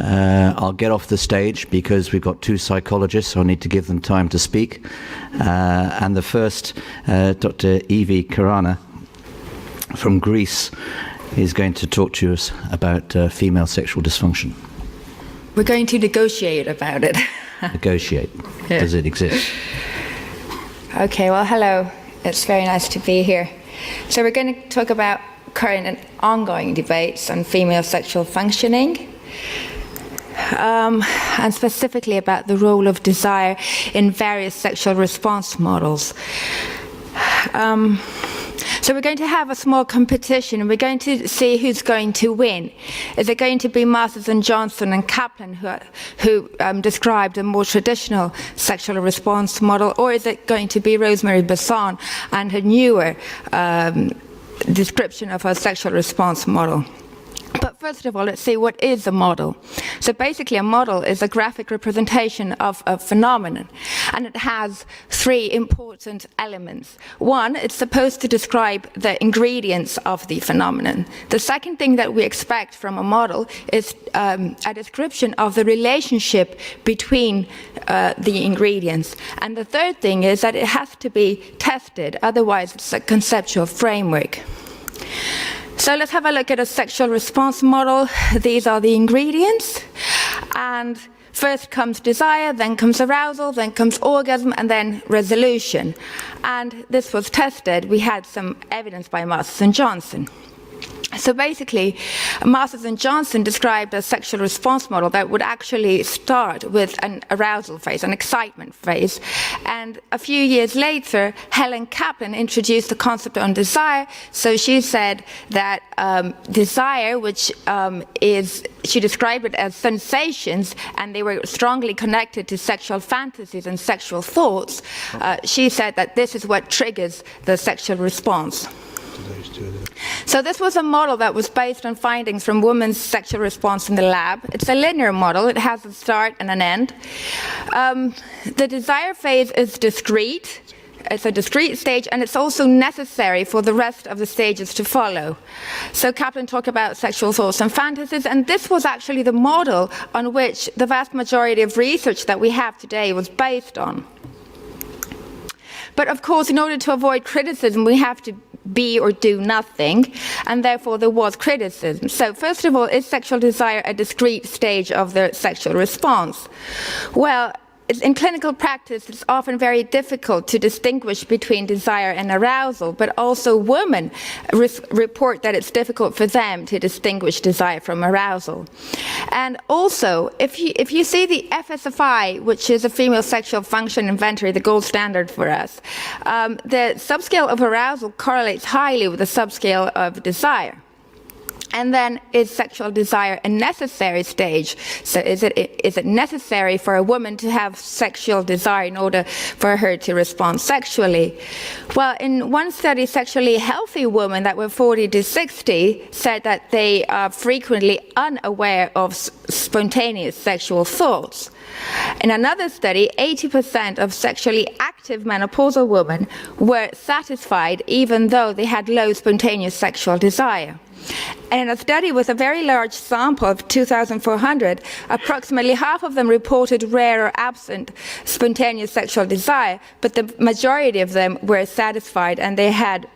I'll get off the stage because we've got two psychologists, so I need to give them time to speak. And the first, Dr. Evie Karana from Greece, is going to talk to us about female sexual dysfunction. We're going to negotiate about it. Negotiate. Yeah. Does it exist? Okay, well, hello. It's very nice to be here. So we're going to talk about current and ongoing debates on female sexual functioning, and specifically about the role of desire in various sexual response models. So we're going to have a small competition, and we're going to see who's going to win. Is it going to be Masters and Johnson and Kaplan who described a more traditional sexual response model, or is it going to be Rosemary Besson and her newer description of a sexual response model? But first of all, let's see what is a model. So basically, a model is a graphic representation of a phenomenon, and it has three important elements. One, it's supposed to describe the ingredients of the phenomenon. The second thing that we expect from a model is a description of the relationship between the ingredients. And the third thing is that it has to be tested, otherwise it's a conceptual framework. So let's have a look at a sexual response model. These are the ingredients. And first comes desire, then comes arousal, then comes orgasm, and then resolution. And this was tested. We had some evidence by Masters and Johnson. So basically, Masters and Johnson described a sexual response model that would actually start with an arousal phase, an excitement phase. And a few years later, Helen Kaplan introduced the concept on desire. So she said that desire, which she described it as sensations, and they were strongly connected to sexual fantasies and sexual thoughts. She said that this is what triggers the sexual response. So this was a model that was based on findings from women's sexual response in the lab. It's a linear model. It has a start and an end. The desire phase is discrete. It's a discrete stage, and it's also necessary for the rest of the stages to follow. So Kaplan talked about sexual thoughts and fantasies, and this was actually the model on which the vast majority of research that we have today was based on. But of course, in order to avoid criticism, we have to be or do nothing, and therefore there was criticism. So first of all, is sexual desire a discrete stage of the sexual response? Well, in clinical practice, it's often very difficult to distinguish between desire and arousal, but also women report that it's difficult for them to distinguish desire from arousal. And also, if you see the FSFI, which is a female sexual function inventory, the gold standard for us, the subscale of arousal correlates highly with the subscale of desire. And then, is sexual desire a necessary stage? So is it necessary for a woman to have sexual desire in order for her to respond sexually? Well, in one study, sexually healthy women that were 40 to 60 said that they are frequently unaware of spontaneous sexual thoughts. In another study, 80% of sexually active menopausal women were satisfied even though they had low spontaneous sexual desire. And in a study with a very large sample of 2,400, approximately half of them reported rare or absent spontaneous sexual desire, but the majority of them were satisfied and they had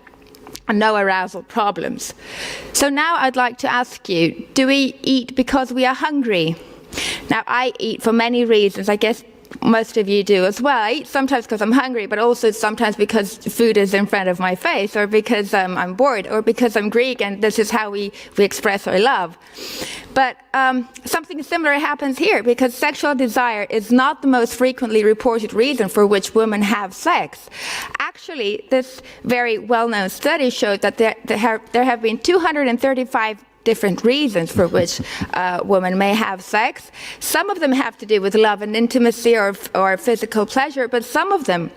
no arousal problems. So now I'd like to ask you, do we eat because we are hungry? Now, I eat for many reasons. I guess most of you do as well. I eat sometimes because I'm hungry, but also sometimes because food is in front of my face, or because I'm bored, or because I'm Greek and this is how we express our love. But something similar happens here, because sexual desire is not the most frequently reported reason for which women have sex. Actually, this very well-known study showed that there have been 235 different reasons for which women may have sex. Some of them have to do with love and intimacy or physical pleasure, but some of them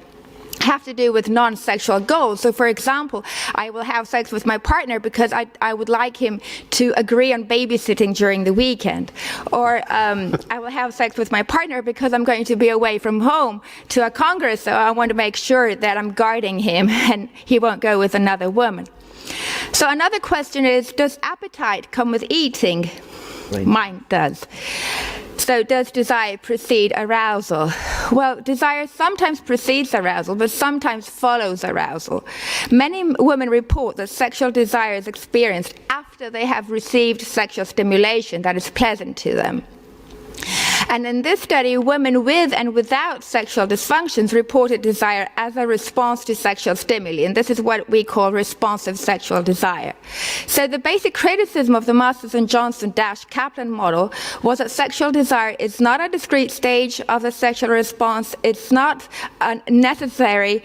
have to do with non-sexual goals. So for example, I will have sex with my partner because I would like him to agree on babysitting during the weekend. Or I will have sex with my partner because I'm going to be away from home to a congress, so I want to make sure that I'm guarding him and he won't go with another woman. So another question is, does appetite come with eating? Right. Mine does. So does desire precede arousal? Well, desire sometimes precedes arousal, but sometimes follows arousal. Many women report that sexual desire is experienced after they have received sexual stimulation that is pleasant to them. And in this study, women with and without sexual dysfunctions reported desire as a response to sexual stimuli, and this is what we call responsive sexual desire. So the basic criticism of the Masters and Johnson-Kaplan model was that sexual desire is not a discrete stage of the sexual response, it's not necessary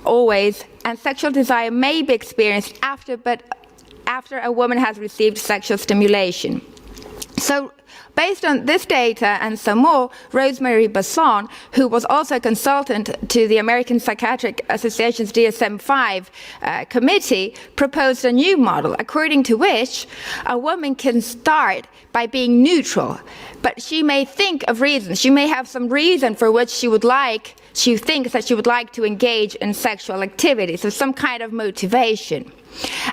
always, and sexual desire may be experienced after a woman has received sexual stimulation. So based on this data and some more, Rosemary Basson, who was also a consultant to the American Psychiatric Association's DSM-5 committee, proposed a new model, according to which a woman can start by being neutral, but she may think of reasons. She may have some reason for which she thinks that she would like to engage in sexual activity, so some kind of motivation.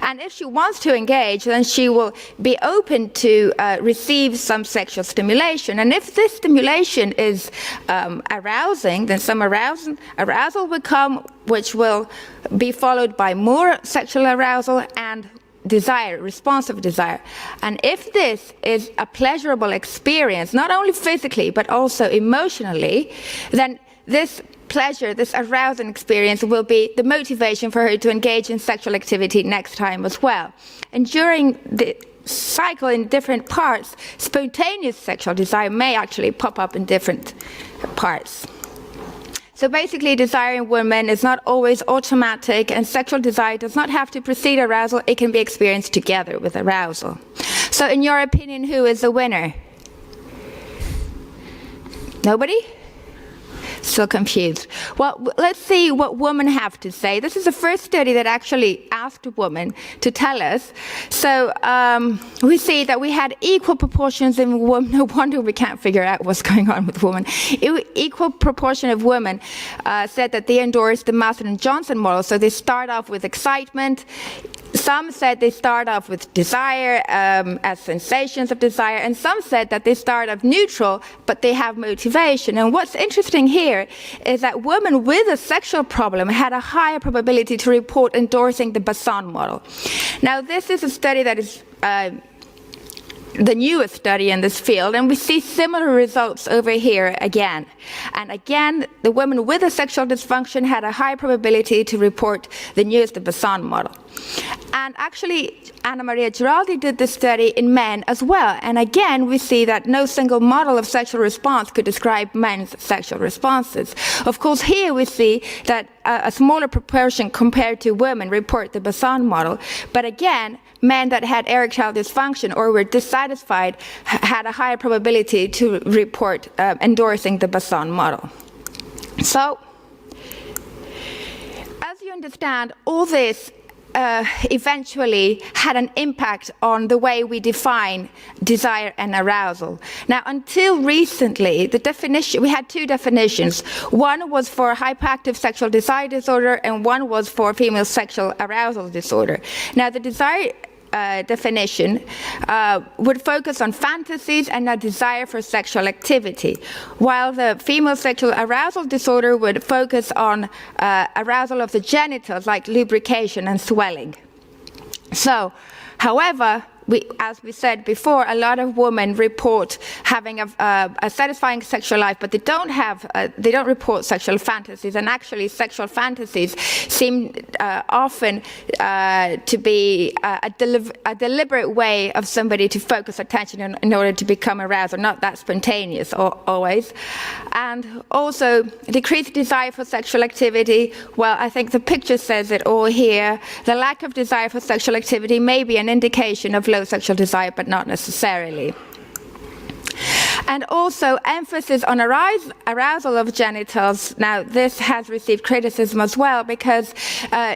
And if she wants to engage, then she will be open to receive some sexual stimulation. And if this stimulation is arousing, then some arousal will come, which will be followed by more sexual arousal and desire, responsive desire. And if this is a pleasurable experience, not only physically, but also emotionally, then this pleasure, this arousing experience will be the motivation for her to engage in sexual activity next time as well. And during the cycle in different parts, spontaneous sexual desire may actually pop up in different parts. So basically, desire in women is not always automatic, and sexual desire does not have to precede arousal. It can be experienced together with arousal. So in your opinion, who is the winner? Nobody? So confused. Well, let's see what women have to say. This is the first study that actually asked women to tell us. So we see that we had equal proportions in women. No wonder we can't figure out what's going on with women. Equal proportion of women said that they endorsed the Master and Johnson model. So they start off with excitement. Some said they start off with desire, as sensations of desire, and some said that they start off neutral, but they have motivation. And what's interesting here is that women with a sexual problem had a higher probability to report endorsing the Basson model. Now, this is a study that is the newest study in this field, and we see similar results over here again. And again, the women with a sexual dysfunction had a high probability to report the newest Basson model. And actually, Anna Maria Giraldi did this study in men as well. And again, we see that no single model of sexual response could describe men's sexual responses. Of course, here we see that a smaller proportion compared to women report the Basson model. But again, men that had erectile dysfunction or were dissatisfied had a higher probability to report endorsing the Basson model. So, as you understand, all this eventually had an impact on the way we define desire and arousal. Now, until recently, we had two definitions. One was for hyperactive sexual desire disorder, and one was for female sexual arousal disorder. Now, the desire definition would focus on fantasies and a desire for sexual activity, while the female sexual arousal disorder would focus on arousal of the genitals, like lubrication and swelling. So, however, as we said before, a lot of women report having a satisfying sexual life, but they don't report sexual fantasies. And actually, sexual fantasies seem often to be a deliberate way of somebody to focus attention in order to become aroused, or not that spontaneous always. And also, decreased desire for sexual activity. Well, I think the picture says it all here. The lack of desire for sexual activity may be an indication of low sexual desire, but not necessarily. And also emphasis on arousal of genitals. Now, this has received criticism as well, because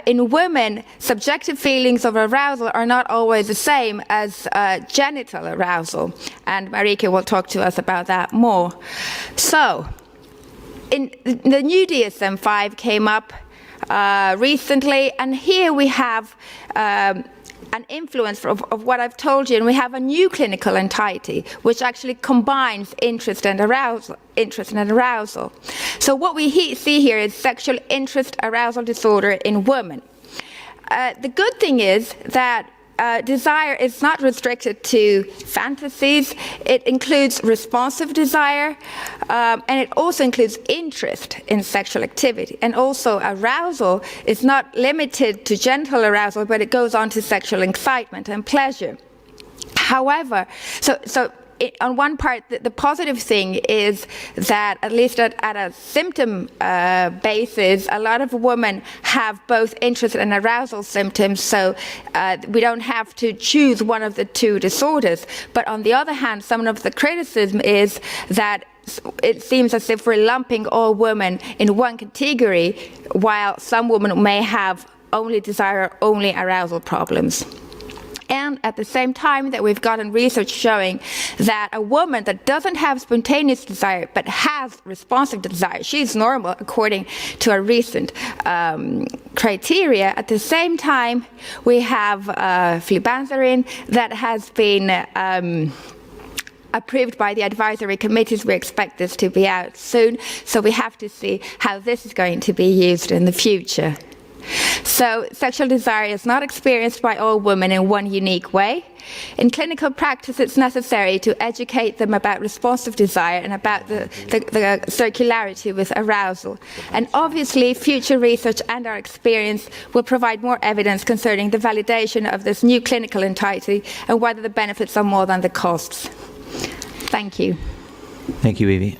in women, subjective feelings of arousal are not always the same as genital arousal. And Marike will talk to us about that more. So, in the new DSM-5 came up recently, and here we have an influence of what I've told you, and we have a new clinical entity which actually combines interest and arousal. So what we see here is sexual interest arousal disorder in women. The good thing is that desire is not restricted to fantasies. It includes responsive desire, and it also includes interest in sexual activity. And also arousal is not limited to gentle arousal, but it goes on to sexual excitement and pleasure. However, on one part, the positive thing is that, at least at a symptom basis, a lot of women have both interest and arousal symptoms, so we don't have to choose one of the two disorders. But on the other hand, some of the criticism is that it seems as if we're lumping all women in one category, while some women may have only desire, only arousal problems. And at the same time that we've gotten research showing that a woman that doesn't have spontaneous desire but has responsive desire, she's normal according to a recent criteria. At the same time, we have flubanserin that has been approved by the advisory committees. We expect this to be out soon, so we have to see how this is going to be used in the future. So sexual desire is not experienced by all women in one unique way. In clinical practice, it's necessary to educate them about responsive desire and about the circularity with arousal. And obviously, future research and our experience will provide more evidence concerning the validation of this new clinical entity and whether the benefits are more than the costs. Thank you. Thank you, Evie.